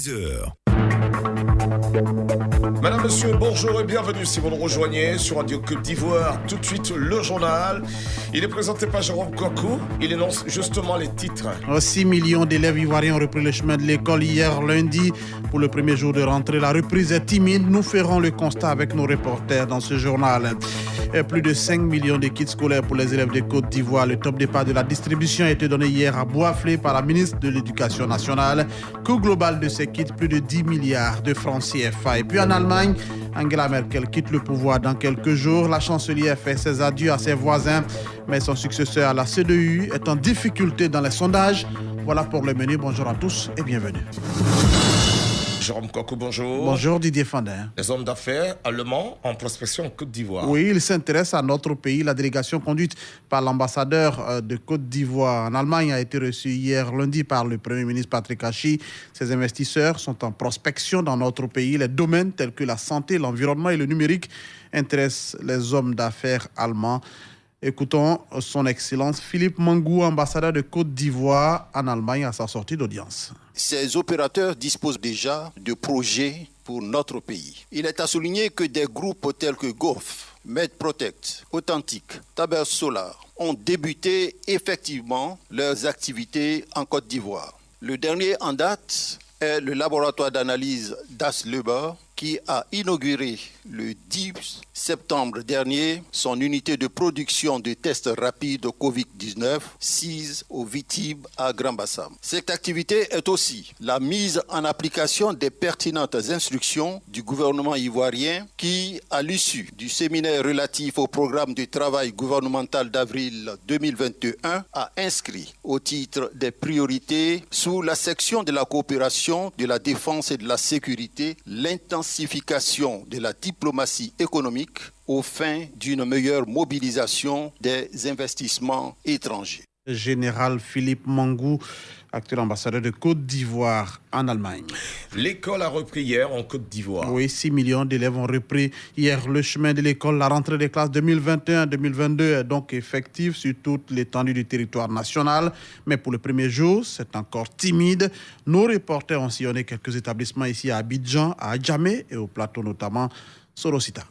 10h. Madame, monsieur, bonjour et bienvenue si vous nous rejoignez sur Radio Côte d'Ivoire. Tout de suite, le journal. Il est présenté par Jérôme Kokou. Il énonce justement les titres. 6 millions d'élèves ivoiriens ont repris le chemin de l'école hier lundi. Pour le premier jour de rentrée, la reprise est timide. Nous ferons le constat avec nos reporters dans ce journal. Plus de 5 millions de kits scolaires pour les élèves de Côte d'Ivoire. Le top départ de la distribution a été donné hier à Boisflé par la ministre de l'Éducation nationale. Coût global de ces kits, plus de 10 milliards de francs CFA. Et puis en Allemagne, Angela Merkel quitte le pouvoir dans quelques jours. La chancelière fait ses adieux à ses voisins, mais son successeur à la CDU est en difficulté dans les sondages. Voilà pour le menu. Bonjour à tous et bienvenue. Jérôme Kokou, bonjour. Bonjour Didier Fandin. Les hommes d'affaires allemands en prospection en Côte d'Ivoire. Oui, ils s'intéressent à notre pays. La délégation conduite par l'ambassadeur de Côte d'Ivoire en Allemagne a été reçue hier lundi par le Premier ministre Patrick Hachi. Ces investisseurs sont en prospection dans notre pays. Les domaines tels que la santé, l'environnement et le numérique intéressent les hommes d'affaires allemands. Écoutons son Excellence Philippe Mangou, ambassadeur de Côte d'Ivoire en Allemagne à sa sortie d'audience. Ces opérateurs disposent déjà de projets pour notre pays. Il est à souligner que des groupes tels que Golf, MedProtect, Authentique, Taber Solar ont débuté effectivement leurs activités en Côte d'Ivoire. Le dernier en date est le laboratoire d'analyse Das Leber qui a inauguré le 10 septembre dernier son unité de production de tests rapides Covid-19, SIS au Vitib à Grand Bassam. Cette activité est aussi la mise en application des pertinentes instructions du gouvernement ivoirien qui, à l'issue du séminaire relatif au programme de travail gouvernemental d'avril 2021, a inscrit au titre des priorités sous la section de la coopération, de la défense et de la sécurité l'intensification de la diplomatie économique aux fins d'une meilleure mobilisation des investissements étrangers. Général Philippe Mangou, actuel ambassadeur de Côte d'Ivoire en Allemagne. L'école a repris hier en Côte d'Ivoire. Oui, 6 millions d'élèves ont repris hier le chemin de l'école. La rentrée des classes 2021-2022 est donc effective sur toute l'étendue du territoire national. Mais pour le premier jour, c'est encore timide. Nos reporters ont sillonné quelques établissements ici à Abidjan, à Adjamé et au plateau notamment Sorosita.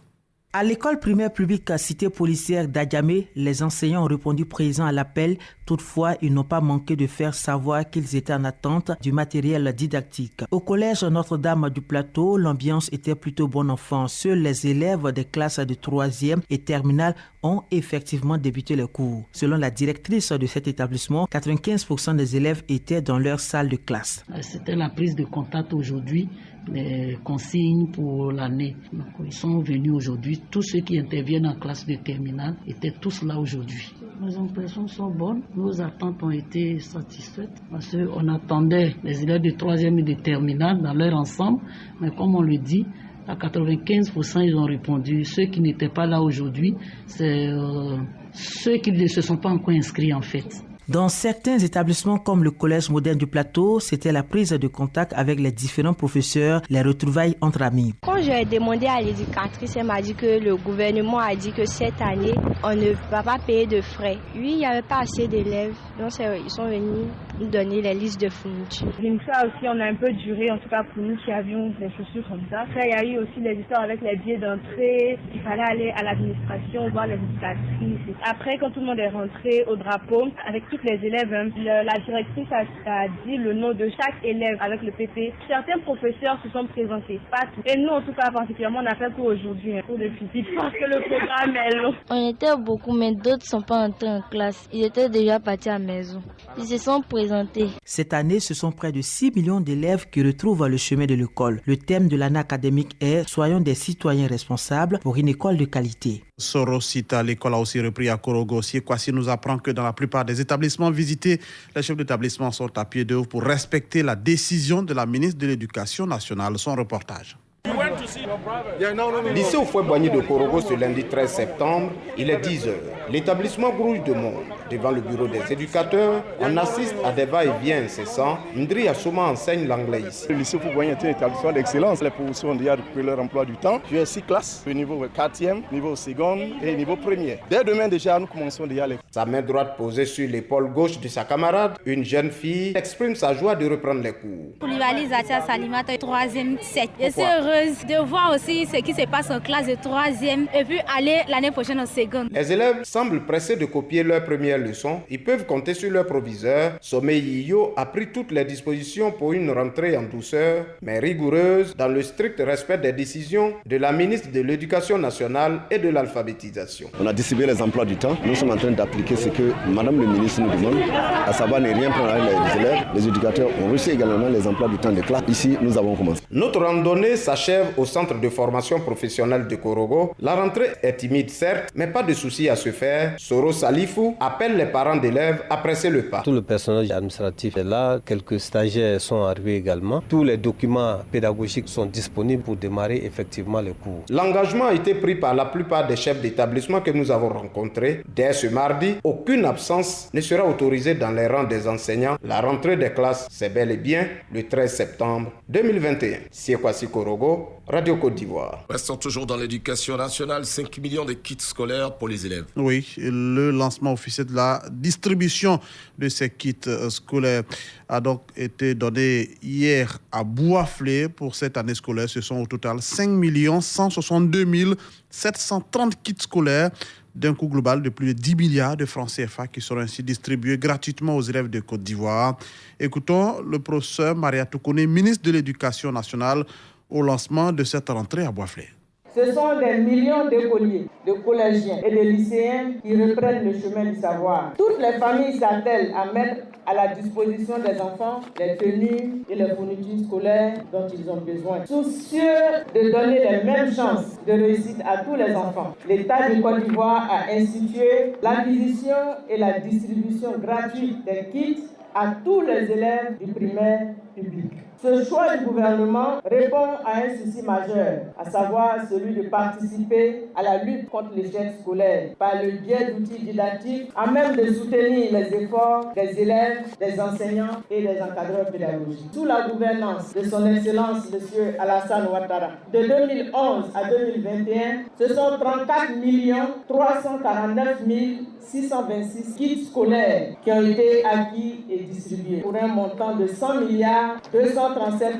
À l'école primaire publique cité policière d'Adjamé, les enseignants ont répondu présents à l'appel. Toutefois, ils n'ont pas manqué de faire savoir qu'ils étaient en attente du matériel didactique. Au collège Notre-Dame du Plateau, l'ambiance était plutôt bon enfant. Seuls les élèves des classes de 3e et terminale ont effectivement débuté les cours. Selon la directrice de cet établissement, 95% des élèves étaient dans leur salle de classe. C'était la prise de contact aujourd'hui, les consignes pour l'année. Donc, ils sont venus aujourd'hui. Tous ceux qui interviennent en classe de terminale étaient tous là aujourd'hui. Nos impressions sont bonnes. Nos attentes ont été satisfaites parce qu'on attendait les élèves de 3e et de terminale dans leur ensemble. Mais comme on le dit, à 95%, ils ont répondu. Ceux qui n'étaient pas là aujourd'hui, c'est ceux qui ne se sont pas encore inscrits en fait. Dans certains établissements comme le Collège moderne du Plateau, c'était la prise de contact avec les différents professeurs, les retrouvailles entre amis. Quand j'ai demandé à l'éducatrice, elle m'a dit que le gouvernement a dit que cette année, on ne va pas payer de frais. Oui, il n'y avait pas assez d'élèves, donc ils sont venus nous donner les listes de fournitures. Une fois aussi, on a un peu duré, en tout cas pour nous qui avions des chaussures comme ça. Après, il y a eu aussi les histoires avec les billets d'entrée. Il fallait aller à l'administration, voir les éducatrices. Après, quand tout le monde est rentré au drapeau, avec toutes les élèves, la directrice a dit le nom de chaque élève avec le PP. Certains professeurs se sont présentés, pas tous. Et nous, en tout cas, particulièrement, on a fait cours aujourd'hui, un cours de physique, parce que le programme est long. On était beaucoup, mais d'autres ne sont pas entrés en classe. Ils étaient déjà partis à la maison. Ils se sont présentés. Cette année, ce sont près de 6 millions d'élèves qui retrouvent le chemin de l'école. Le thème de l'année académique est « Soyons des citoyens responsables pour une école de qualité ». Sorosita, l'école a aussi repris à Korogo. Kwasi nous apprend que dans la plupart des établissements visités, les chefs d'établissement sont à pied d'œuvre pour respecter la décision de la ministre de l'Éducation nationale. Son reportage. Lycée au Fouet-Boigny de Korogo ce lundi 13 septembre, il est 10h. L'établissement grouille de monde. Devant le bureau des éducateurs, on assiste à des va-et-vient incessants. Ndri Assouma enseigne l'anglais ici. Le lycée Fouboigny est un établissement d'excellence. Les professeurs ont déjà récupéré leur emploi du temps. J'ai 6 classes, le niveau 4e, niveau 2e et niveau 1er. Dès demain déjà, nous commençons déjà les... Sa main droite posée sur l'épaule gauche de sa camarade, une jeune fille exprime sa joie de reprendre les cours. Koulibaly Zatia Salimata, 3e set. Je suis heureuse de voir aussi ce qui se passe en classe de 3e et puis aller l'année prochaine en seconde. Les élèves semblent pressés de copier leur première leçon. Ils peuvent compter sur leur proviseur. Sommet Yiyo a pris toutes les dispositions pour une rentrée en douceur, mais rigoureuse, dans le strict respect des décisions de la ministre de l'Éducation nationale et de l'alphabétisation. On a distribué les emplois du temps. Nous sommes en train d'appliquer ce que Madame le ministre nous demande, à savoir ne rien prendre avec les élèves. Les éducateurs ont reçu également les emplois du temps de classe. Ici, nous avons commencé. Notre randonnée s'achève au centre de formation professionnelle de Korogo. La rentrée est timide, certes, mais pas de souci à se faire. Soro Salifou appelle les parents d'élèves à presser le pas. Tout le personnel administratif est là. Quelques stagiaires sont arrivés également. Tous les documents pédagogiques sont disponibles pour démarrer effectivement les cours. L'engagement a été pris par la plupart des chefs d'établissement que nous avons rencontrés. Dès ce mardi, aucune absence ne sera autorisée dans les rangs des enseignants. La rentrée des classes, c'est bel et bien le 13 septembre 2021. Siekwasi Korogo, Radio Côte d'Ivoire. Restons toujours dans l'éducation nationale, 5 millions de kits scolaires pour les élèves. Oui, le lancement officiel de la distribution de ces kits scolaires a donc été donné hier à Bouaflé pour cette année scolaire. Ce sont au total 5 162 730 kits scolaires d'un coût global de plus de 10 milliards de francs CFA qui seront ainsi distribués gratuitement aux élèves de Côte d'Ivoire. Écoutons le professeur Maria Toukone, ministre de l'Éducation nationale, au lancement de cette rentrée à Bouaflé. Ce sont des millions d'écoliers, de collégiens et de lycéens qui reprennent le chemin du savoir. Toutes les familles s'attellent à mettre à la disposition des enfants les tenues et les fournitures scolaires dont ils ont besoin. Soucieux de donner les mêmes chances de réussite à tous les enfants, l'État du Côte d'Ivoire a institué l'acquisition et la distribution gratuite des kits à tous les élèves du primaire public. Ce choix du gouvernement répond à un souci majeur, à savoir celui de participer à la lutte contre l'échec scolaire par le biais d'outils didactiques à même de soutenir les efforts des élèves, des enseignants et des encadreurs pédagogiques. Sous la gouvernance de son Excellence M. Alassane Ouattara, de 2011 à 2021, ce sont 34 349 626 kits scolaires qui ont été acquis et distribués pour un montant de 100 237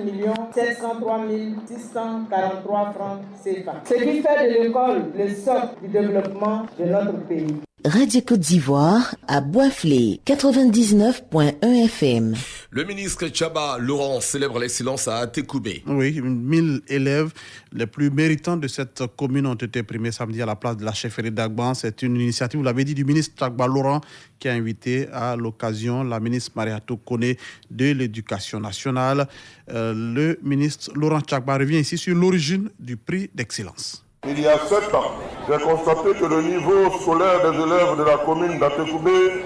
703 643 francs CFA. Ce qui fait de l'école le socle du développement de notre pays. Radio Côte d'Ivoire à Bouaflé, 99.1 FM. Le ministre Tchaba Laurent célèbre l'excellence à Atekoubé. Oui, 1000 élèves les plus méritants de cette commune ont été primés samedi à la place de la chefferie d'Agban. C'est une initiative, vous l'avez dit, du ministre Tchaba Laurent qui a invité à l'occasion la ministre Maria Toukone de l'Éducation nationale. Le ministre Laurent Tchaba revient ici sur l'origine du prix d'excellence. Il y a 7 ans, j'ai constaté que le niveau scolaire des élèves de la commune d'Atekoubé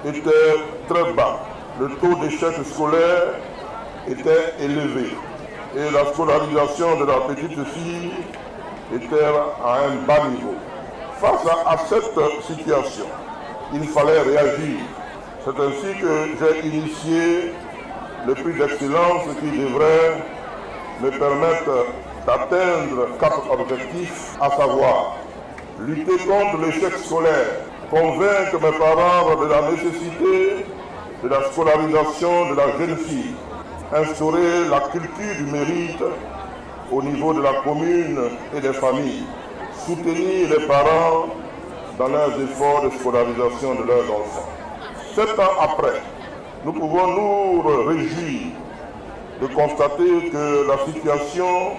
était très bas. Le taux d'échec scolaire était élevé et la scolarisation de la petite fille était à un bas niveau. Face à cette situation, il fallait réagir. C'est ainsi que j'ai initié le prix d'excellence qui devrait me permettre d'atteindre 4 objectifs, à savoir lutter contre l'échec scolaire, convaincre mes parents de la nécessité de la scolarisation de la jeune fille, instaurer la culture du mérite au niveau de la commune et des familles, soutenir les parents dans leurs efforts de scolarisation de leurs enfants. 7 ans après, nous pouvons nous réjouir de constater que la situation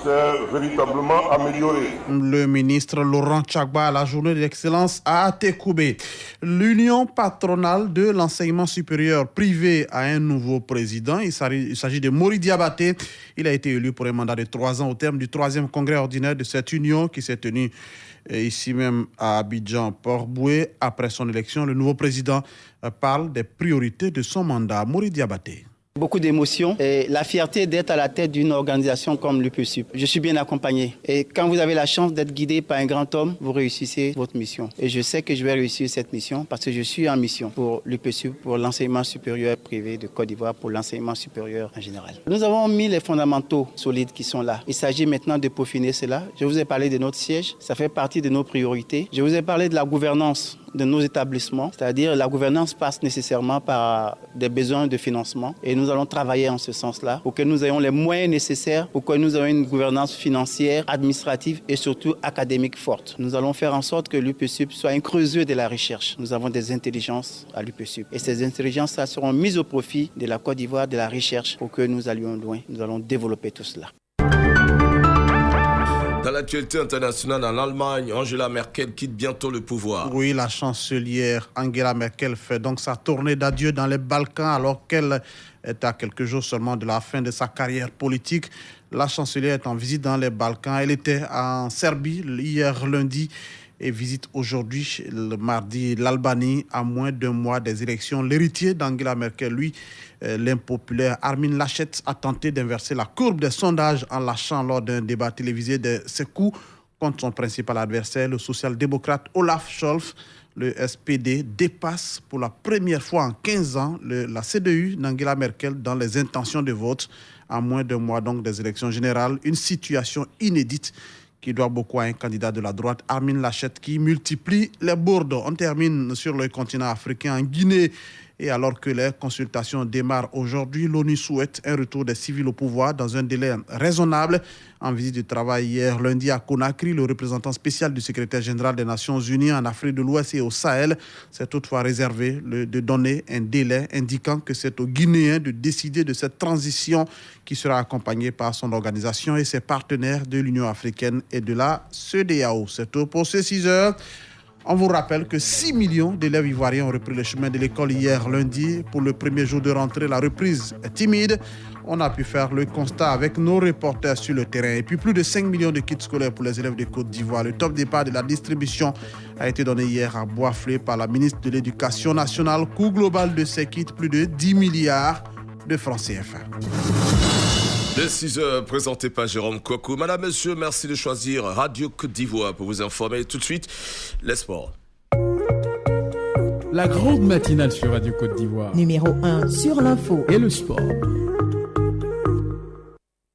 s'est véritablement amélioré. Le ministre Laurent Tchaba à la journée de l'excellence à Atekoubé. L'union patronale de l'enseignement supérieur privé a un nouveau président. Il s'agit de Mori Diabaté. Il a été élu pour un mandat de 3 ans au terme du 3e congrès ordinaire de cette union qui s'est tenu ici même à Abidjan, Port-Boué. Après son élection, le nouveau président parle des priorités de son mandat. Mori Diabaté. Beaucoup d'émotions et la fierté d'être à la tête d'une organisation comme l'UPSUP. Je suis bien accompagné et quand vous avez la chance d'être guidé par un grand homme, vous réussissez votre mission. Et je sais que je vais réussir cette mission parce que je suis en mission pour l'UPSUP, pour l'enseignement supérieur privé de Côte d'Ivoire, pour l'enseignement supérieur en général. Nous avons mis les fondamentaux solides qui sont là. Il s'agit maintenant de peaufiner cela. Je vous ai parlé de notre siège, ça fait partie de nos priorités. Je vous ai parlé de la gouvernance de nos établissements, c'est-à-dire la gouvernance passe nécessairement par des besoins de financement et nous allons travailler en ce sens-là pour que nous ayons les moyens nécessaires, pour que nous ayons une gouvernance financière, administrative et surtout académique forte. Nous allons faire en sorte que l'UPSUP soit un creuseur de la recherche. Nous avons des intelligences à l'UPSUP et ces intelligences seront mises au profit de la Côte d'Ivoire, de la recherche pour que nous allions loin. Nous allons développer tout cela. Dans l'actualité internationale, en Allemagne, Angela Merkel quitte bientôt le pouvoir. Oui, la chancelière Angela Merkel fait donc sa tournée d'adieu dans les Balkans alors qu'elle est à quelques jours seulement de la fin de sa carrière politique. La chancelière est en visite dans les Balkans. Elle était en Serbie hier lundi et visite aujourd'hui, le mardi, l'Albanie à moins d'un mois des élections. L'héritier d'Angela Merkel, lui, l'impopulaire Armin Laschet, a tenté d'inverser la courbe des sondages en lâchant lors d'un débat télévisé de ses coups contre son principal adversaire, le social-démocrate Olaf Scholz. Le SPD dépasse pour la première fois en 15 ans la CDU d'Angela Merkel dans les intentions de vote à moins d'un mois donc des élections générales. Une situation inédite qui doit beaucoup à un candidat de la droite, Armin Laschet, qui multiplie les bourdes. On termine sur le continent africain, en Guinée. Et alors que les consultations démarrent aujourd'hui, l'ONU souhaite un retour des civils au pouvoir dans un délai raisonnable. En visite de travail hier lundi à Conakry, le représentant spécial du secrétaire général des Nations Unies en Afrique de l'Ouest et au Sahel s'est toutefois réservé de donner un délai indiquant que c'est aux Guinéens de décider de cette transition qui sera accompagnée par son organisation et ses partenaires de l'Union africaine et de la CEDEAO. C'est tout pour ces 6 heures. On vous rappelle que 6 millions d'élèves ivoiriens ont repris le chemin de l'école hier lundi. Pour le premier jour de rentrée, la reprise est timide. On a pu faire le constat avec nos reporters sur le terrain. Et puis plus de 5 millions de kits scolaires pour les élèves de Côte d'Ivoire. Le top départ de la distribution a été donné hier à Boisflé par la ministre de l'Éducation nationale. Coût global de ces kits, plus de 10 milliards de francs CFA. Le 6 heures présenté par Jérôme Kouakou. Madame, monsieur, merci de choisir Radio Côte d'Ivoire pour vous informer. Tout de suite, les sports. La grande matinale sur Radio Côte d'Ivoire. Numéro 1 sur l'info et le sport.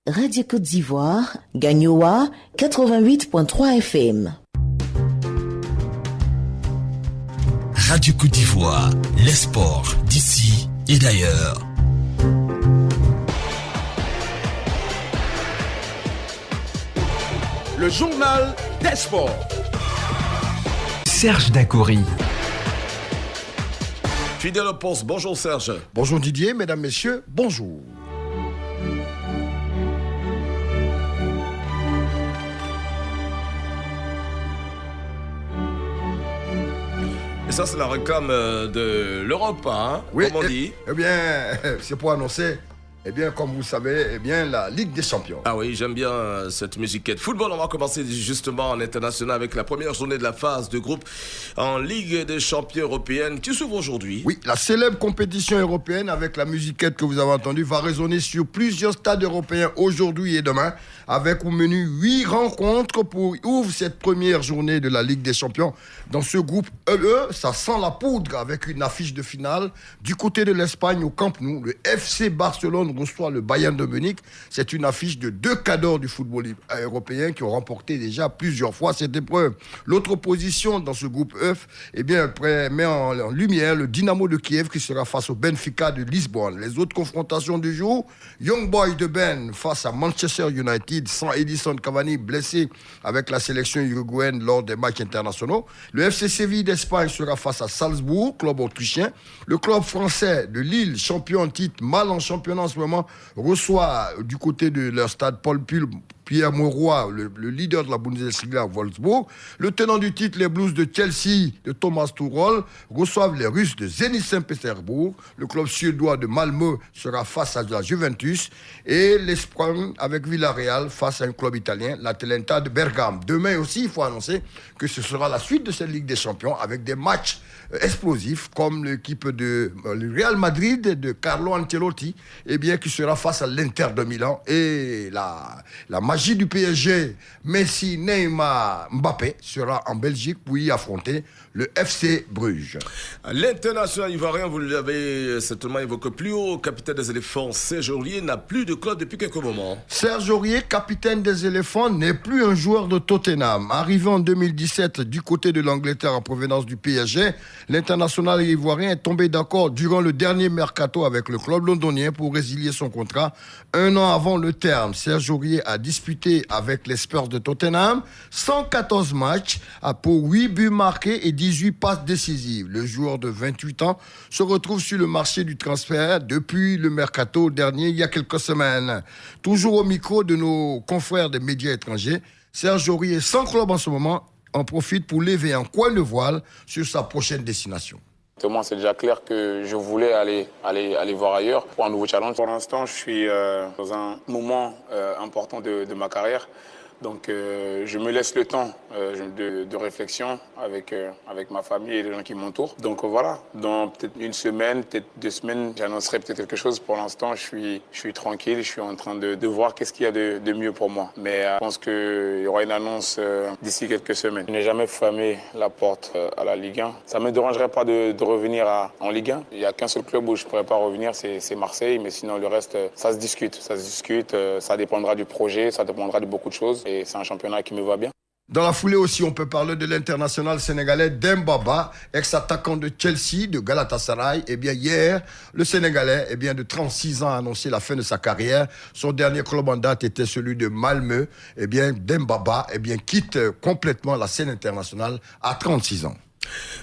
Radio Côte d'Ivoire, Gagnoa 88.3 FM. Radio Côte d'Ivoire, les sports d'ici et d'ailleurs. Le journal des sports. Serge Dacoury. Fidèle Ponce, bonjour Serge. Bonjour Didier, mesdames, messieurs, bonjour. Et ça, c'est la réclame de l'Europe, hein, oui, comme on dit. Eh bien, c'est pour annoncer... Eh bien, comme vous savez, la Ligue des Champions. Ah oui, j'aime bien cette musiquette. Football, on va commencer justement en international avec la première journée de la phase de groupe en Ligue des Champions européenne qui s'ouvre aujourd'hui. Oui, la célèbre compétition européenne avec la musiquette que vous avez entendue va résonner sur plusieurs stades européens aujourd'hui et demain avec au menu 8 rencontres pour ouvrir cette première journée de la Ligue des Champions. Dans ce groupe E, ça sent la poudre avec une affiche de finale. Du côté de l'Espagne, au Camp Nou, le FC Barcelone reçoit le Bayern de Munich. C'est une affiche de 2 cadors du football européen qui ont remporté déjà plusieurs fois cette épreuve. L'autre position dans ce groupe F, met en lumière le Dynamo de Kiev qui sera face au Benfica de Lisbonne. Les autres confrontations du jour, Young Boys de Ben face à Manchester United sans Edison Cavani blessé avec la sélection uruguayenne lors des matchs internationaux. Le FC Séville d'Espagne sera face à Salzbourg, club autrichien. Le club français de Lille, champion en titre, mal en championnat en ce moment, reçoit du côté de leur stade Paul Pierre Mauroy, le leader de la Bundesliga à Wolfsburg. Le tenant du titre, les Blues de Chelsea, de Thomas Tuchel, reçoivent les Russes de Zenit Saint-Pétersbourg. Le club suédois de Malmö sera face à la Juventus. Et l'Espagne avec Villarreal face à un club italien, l'Atalanta de Bergame. Demain aussi, il faut annoncer que ce sera la suite de cette Ligue des Champions avec des matchs explosifs comme l'équipe de le Real Madrid de Carlo Ancelotti, qui sera face à l'Inter de Milan. Et la magie du PSG, Messi, Neymar, Mbappé sera en Belgique pour y affronter le FC Bruges. L'international ivoirien, vous l'avez certainement évoqué plus haut, capitaine des éléphants, Serge Aurier n'a plus de club depuis quelques moments. Serge Aurier, capitaine des éléphants, n'est plus un joueur de Tottenham. Arrivé en 2017 du côté de l'Angleterre en provenance du PSG, l'international ivoirien est tombé d'accord durant le dernier mercato avec le club londonien pour résilier son contrat un an avant le terme. Serge Aurier a disputé avec les Spurs de Tottenham 114 matchs pour 8 buts marqués et 18 passes décisives. Le joueur de 28 ans se retrouve sur le marché du transfert depuis le mercato dernier, il y a quelques semaines. Toujours au micro de nos confrères des médias étrangers, Serge Aurier, sans club en ce moment, en profite pour lever un coin de voile sur sa prochaine destination. Moi, c'est déjà clair que je voulais aller voir ailleurs pour un nouveau challenge. Pour l'instant, je suis dans un moment important de ma carrière. Donc, je me laisse le temps de réflexion avec ma famille et les gens qui m'entourent. Donc, voilà, dans peut-être une semaine, peut-être 2 semaines, j'annoncerai peut-être quelque chose. Pour l'instant, je suis tranquille, je suis en train de voir qu'est-ce qu'il y a de mieux pour moi. Mais je pense qu'il y aura une annonce d'ici quelques semaines. Je n'ai jamais fermé la porte à la Ligue 1. Ça ne me dérangerait pas de revenir en Ligue 1. Il n'y a qu'un seul club où je ne pourrais pas revenir, c'est Marseille. Mais sinon, le reste, ça se discute. Ça dépendra du projet, ça dépendra de beaucoup de choses. Et c'est un championnat qui me va bien. Dans la foulée aussi, on peut parler de l'international sénégalais Dembaba, ex-attaquant de Chelsea, de Galatasaray. Hier, le Sénégalais, de 36 ans, a annoncé la fin de sa carrière. Son dernier club en date était celui de Malmö. Dembaba, quitte complètement la scène internationale à 36 ans.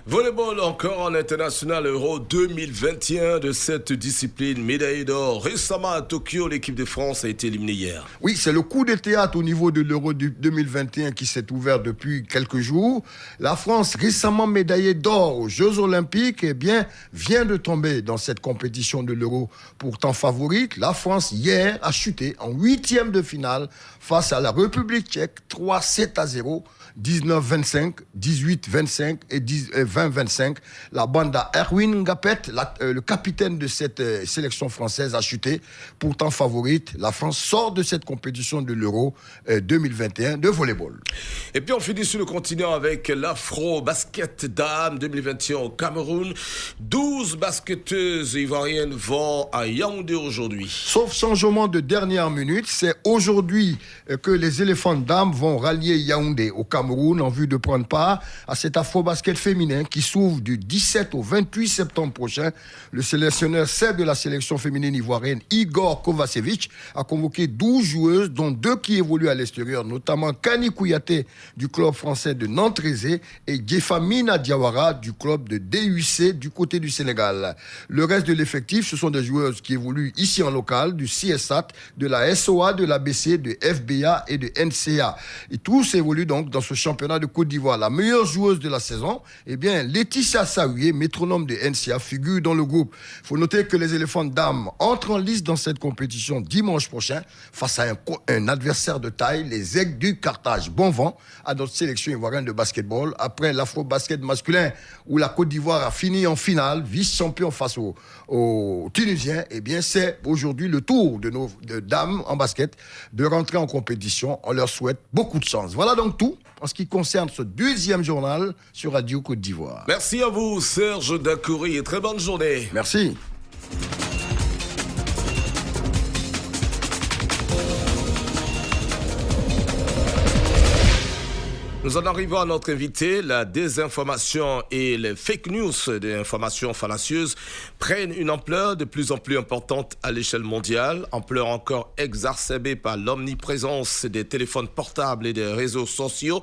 Volleyball encore en international Euro 2021 de cette discipline, médaille d'or. Récemment à Tokyo, l'équipe de France a été éliminée hier. Oui, c'est le coup de théâtre au niveau de l'Euro 2021 qui s'est ouvert depuis quelques jours. La France, récemment médaillée d'or aux Jeux Olympiques, vient de tomber dans cette compétition de l'Euro pourtant favorite. La France, hier, a chuté en 8e de finale face à la République tchèque, 3-7-0. 19-25, 18-25 et 20-25. La bande à Erwin Ngapet, le capitaine de cette sélection française, a chuté. Pourtant favorite, la France sort de cette compétition de l'Euro 2021 de volleyball. Et puis on finit sur le continent avec l'Afro Basket Dame 2021 au Cameroun. 12 basketteuses ivoiriennes vont à Yaoundé aujourd'hui. Sauf changement de dernière minute, c'est aujourd'hui que les éléphants dames vont rallier Yaoundé au Cameroun en vue de prendre part à cet afro-basket féminin qui s'ouvre du 17 au 28 septembre prochain. Le sélectionneur chef de la sélection féminine ivoirienne, Igor Kovacevic, a convoqué 12 joueuses, dont 2 qui évoluent à l'extérieur, notamment Kani Kouyaté du club français de Nantes-Rézé et Djefamina Diawara du club de DUC du côté du Sénégal. Le reste de l'effectif, ce sont des joueuses qui évoluent ici en local, du CSAT, de la SOA, de l'ABC, de FBA et de NCA. Et tous évoluent donc dans ce championnat de Côte d'Ivoire. La meilleure joueuse de la saison, Laetitia Saouye, métronome de NCA, figure dans le groupe. Il faut noter que les éléphants dames entrent en lice dans cette compétition dimanche prochain face à un adversaire de taille, les Aigles du Carthage. Bon vent à notre sélection ivoirienne de basketball. Après l'afro-basket masculin où la Côte d'Ivoire a fini en finale, vice-champion face aux Tunisiens, c'est aujourd'hui le tour de nos dames en basket de rentrer en compétition. On leur souhaite beaucoup de chance. Voilà donc tout en ce qui concerne ce 2e journal sur Radio Côte d'Ivoire. Merci à vous, Serge Dacoury, et très bonne journée. Merci. Nous en arrivons à notre invité. La désinformation et les fake news, des informations fallacieuses, prennent une ampleur de plus en plus importante à l'échelle mondiale, ampleur encore exacerbée par l'omniprésence des téléphones portables et des réseaux sociaux.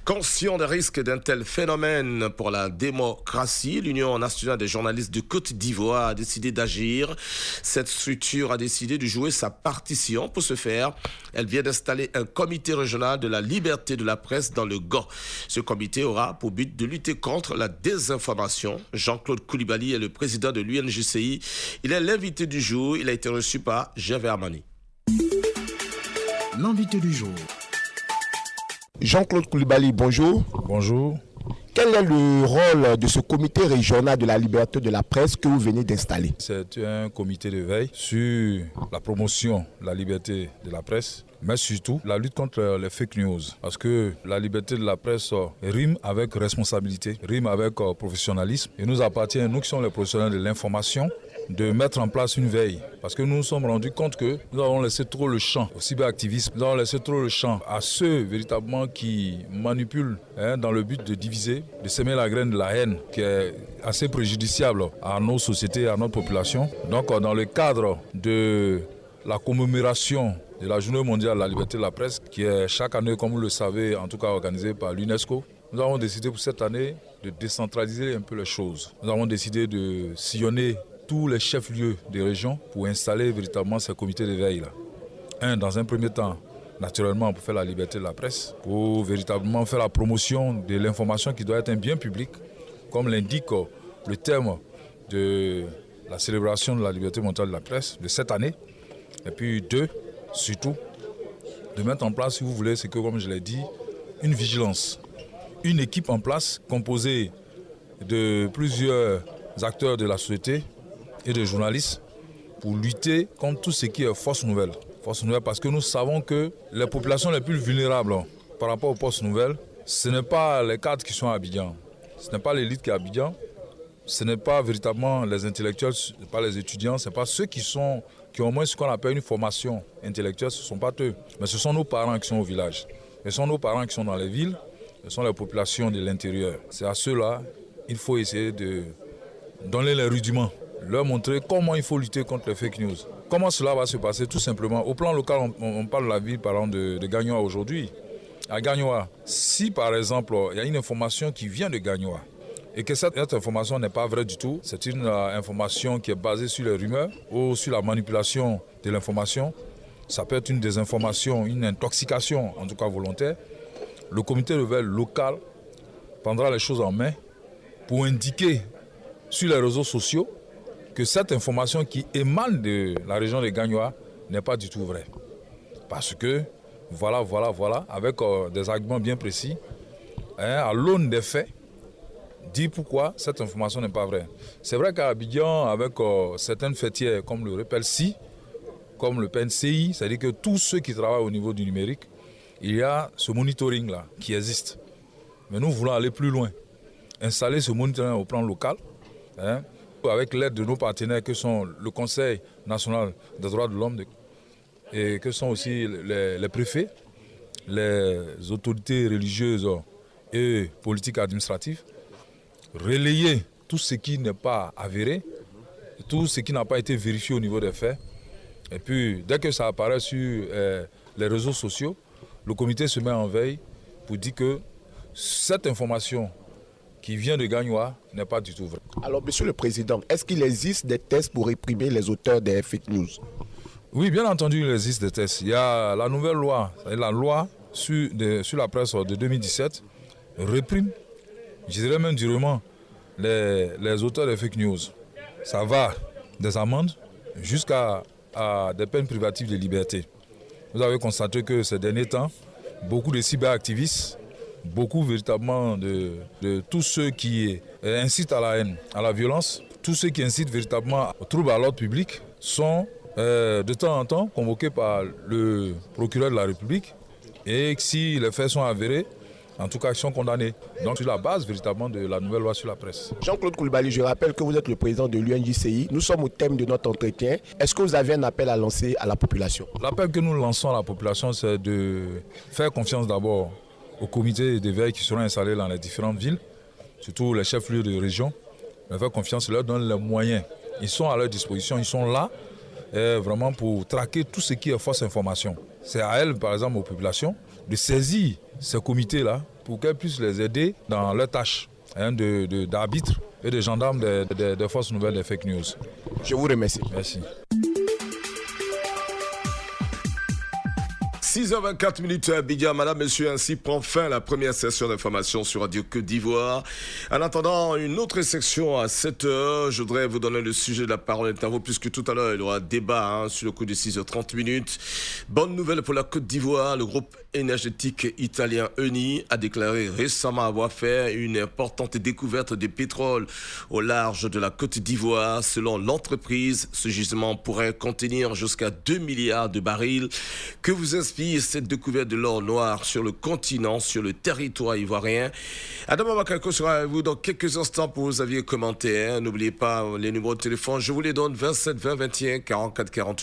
Conscient des risques d'un tel phénomène pour la démocratie, l'Union nationale des journalistes de Côte d'Ivoire a décidé d'agir. Cette structure a décidé de jouer sa partition. Pour ce faire, elle vient d'installer un comité régional de la liberté de la presse dans le GAN. Ce comité aura pour but de lutter contre la désinformation. Jean-Claude Koulibaly est le président de l'UNJCI. Il est l'invité du jour. Il a été reçu par Gervais Armani. L'invité du jour. Jean-Claude Koulibaly, bonjour. Bonjour. Quel est le rôle de ce comité régional de la liberté de la presse que vous venez d'installer? C'est un comité de veille sur la promotion de la liberté de la presse, mais surtout la lutte contre les fake news. Parce que la liberté de la presse rime avec responsabilité, rime avec professionnalisme. Et nous appartient, nous qui sommes les professionnels de l'information, de mettre en place une veille. Parce que nous nous sommes rendus compte que nous avons laissé trop le champ au cyberaktivisme, nous avons laissé trop le champ à ceux véritablement qui manipulent dans le but de diviser, de semer la graine de la haine qui est assez préjudiciable à nos sociétés, à notre population. Donc dans le cadre de la commémoration de la Journée mondiale de la liberté de la presse, qui est chaque année, comme vous le savez, en tout cas organisée par l'UNESCO, nous avons décidé pour cette année de décentraliser un peu les choses. Nous avons décidé de sillonner tous les chefs-lieux des régions pour installer véritablement ces comités de veille-là. Dans un premier temps, naturellement, pour faire la liberté de la presse, pour véritablement faire la promotion de l'information qui doit être un bien public, comme l'indique le thème de la célébration de la liberté mondiale de la presse de cette année. Et puis deux, surtout, de mettre en place, si vous voulez, c'est que, comme je l'ai dit, une vigilance. Une équipe en place composée de plusieurs acteurs de la société et de journalistes pour lutter contre tout ce qui est fausse nouvelle. Fausse nouvelle parce que nous savons que les populations les plus vulnérables par rapport aux fausses nouvelles, ce n'est pas les cadres qui sont à Abidjan, ce n'est pas l'élite qui est à Abidjan, ce n'est pas véritablement les intellectuels, ce n'est pas les étudiants, ce n'est pas ceux qui ont au moins ce qu'on appelle une formation intellectuelle, ce ne sont pas eux, mais ce sont nos parents qui sont au village. Ce sont nos parents qui sont dans les villes, ce sont les populations de l'intérieur. C'est à ceux-là qu'il faut essayer de donner les rudiments, leur montrer comment il faut lutter contre les fake news. Comment cela va se passer? Tout simplement, au plan local, on parle de la ville par exemple de Gagnoa aujourd'hui. À Gagnoa, si par exemple il y a une information qui vient de Gagnoa et que cette information n'est pas vraie du tout, c'est une information qui est basée sur les rumeurs ou sur la manipulation de l'information, ça peut être une désinformation, une intoxication en tout cas volontaire, le comité de veille local prendra les choses en main pour indiquer sur les réseaux sociaux que cette information qui émane de la région de Gagnoa n'est pas du tout vraie. Parce que, voilà, avec des arguments bien précis, à l'aune des faits, dit pourquoi cette information n'est pas vraie. C'est vrai qu'à Abidjan, avec certaines fêtières comme le REPELSI, comme le PNCI, c'est-à-dire que tous ceux qui travaillent au niveau du numérique, il y a ce monitoring-là qui existe. Mais nous voulons aller plus loin, installer ce monitoring au plan local, avec l'aide de nos partenaires que sont le Conseil national des droits de l'homme et que sont aussi les préfets, les autorités religieuses et politiques administratives, relayer tout ce qui n'est pas avéré, tout ce qui n'a pas été vérifié au niveau des faits. Et puis, dès que ça apparaît sur les réseaux sociaux, le comité se met en veille pour dire que cette information qui vient de Gagnoa n'est pas du tout vrai. Alors, Monsieur le Président, est-ce qu'il existe des tests pour réprimer les auteurs des fake news? Oui, bien entendu, il existe des tests. Il y a la nouvelle loi, la loi sur la presse de 2017, réprime, je dirais même durement, les auteurs des fake news. Ça va des amendes jusqu'à des peines privatives de liberté. Vous avez constaté que ces derniers temps, beaucoup de cyberactivistes, beaucoup véritablement de tous ceux qui incitent à la haine, à la violence, tous ceux qui incitent véritablement au trouble à l'ordre public sont de temps en temps convoqués par le procureur de la République et si les faits sont avérés, en tout cas ils sont condamnés. Donc sur la base véritablement de la nouvelle loi sur la presse. Jean-Claude Koulibaly, je rappelle que vous êtes le président de l'UNJCI. Nous sommes au thème de notre entretien. Est-ce que vous avez un appel à lancer à la population? L'appel que nous lançons à la population, c'est de faire confiance d'abord aux comités de veille qui seront installés dans les différentes villes, surtout les chefs-lieux de région. On fait confiance, leur donne les moyens. Ils sont à leur disposition, ils sont là vraiment pour traquer tout ce qui est fausse information. C'est à elles, par exemple, aux populations, de saisir ces comités-là pour qu'elles puissent les aider dans leurs tâches d'arbitre et de gendarmes des fausses nouvelles, des fake news. Je vous remercie. Merci. 6h24 à Abidjan, madame, monsieur, ainsi prend fin la première session d'information sur Radio Côte d'Ivoire. En attendant une autre section à 7h, je voudrais vous donner le sujet de la parole interview, puisque tout à l'heure, il y aura débat sur le coup de 6h30. Bonne nouvelle pour la Côte d'Ivoire, le groupe énergétique italien Eni a déclaré récemment avoir fait une importante découverte de pétrole au large de la Côte d'Ivoire. Selon l'entreprise, ce gisement pourrait contenir jusqu'à 2 milliards de barils. Que vous inspire cette découverte de l'or noir sur le continent, sur le territoire ivoirien? Adama Makako sera avec vous dans quelques instants pour vos avis et commentaires. N'oubliez pas les numéros de téléphone, je vous les donne: 27 20 21 44 48.